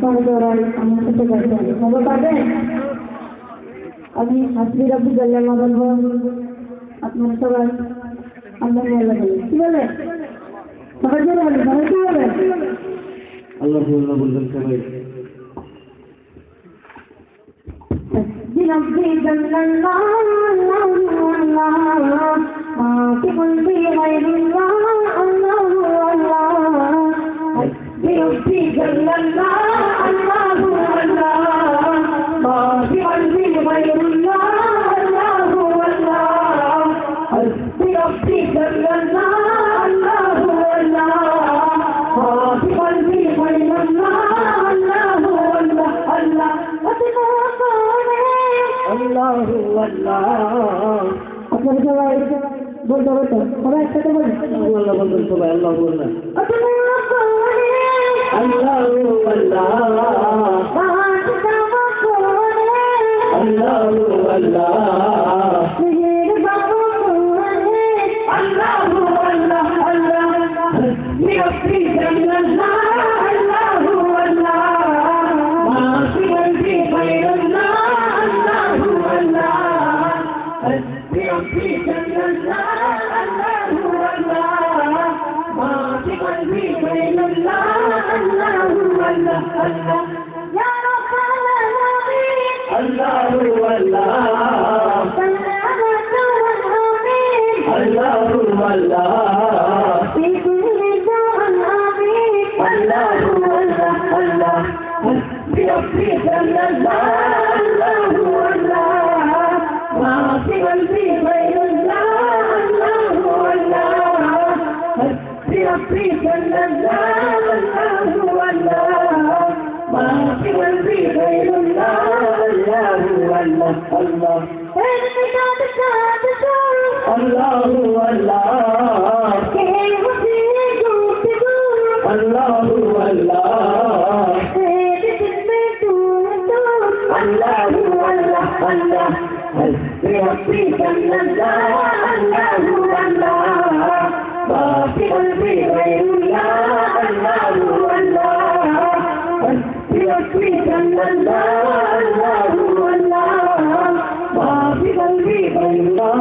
সহজরাই আমার সাথে পারবেন খবর পাবেন। আমি হাসবি রাব্বি জাল্লাল্লাহ বলবো, আপনারা সবাই আল্লাহ আল্লাহ বলেন। কি বলে সবাই জোরে বলেন, সবাই কি বলেন? আল্লাহ বলবেন সবাই। ربي جل الله الله الله ما في قلبي غير الله الله الله ربي جل الله الله الله ما في قلبي غير الله الله الله ربي جل الله الله الله ما في قلبي غير الله الله الله আল্লাহু আল্লাহ। আপনারা সবাই বলতে বলতে সবাই একসাথে বলুন আল্লাহ বলবেন সবাই। আল্লাহ বলবেন আল্লাহু আল্লাহ আল্লাহু আল্লাহ আল্লাহু আল্লাহ আল্লাহ রব্বি জাল্লাল্লাহ আল্লাহু আল্লাহ মা ফি কলবি গায়রুল্লাহ আল্লাহু আল্লাহ রব্বি জাল্লাল্লাহ আল্লাহু আল্লাহ মা ফি কলবি গায়রুল্লাহ আল্লাহু আল্লাহ আল্লাহ ইয়া রাব্বাল আলামিন আল্লাহু আল্লাহ আল্লাহু আল্লাহ في كل زمان آمين الله الله الله بربي جل الله الله الله ما في قلبي غير الله الله الله بربي جل الله الله الله ما في قلبي غير الله الله الله الله আল্লাহু আল্লাহ আল্লাহু আল্লাহ الله الله الله ربي جل الله الله الله ما في قلبي غير الله الله الله ربي جل الله الله الله ما في قلبي غير الله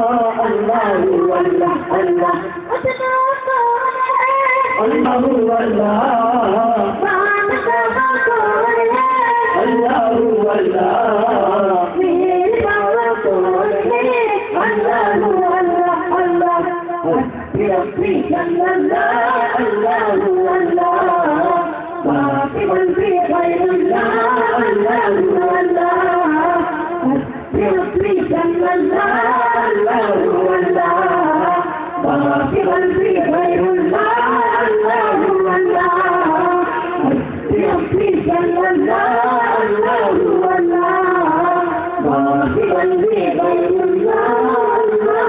الله الله الله আল্লাহু আল্লাহ আল্লাহু আল্লাহ ربي جل الله الله الله ما في قلبي غير الله الله الله ربي جل الله الله الله ما في قلبي غير الله الله الله ربي جل الله الله الله ما في قلبي غير الله الله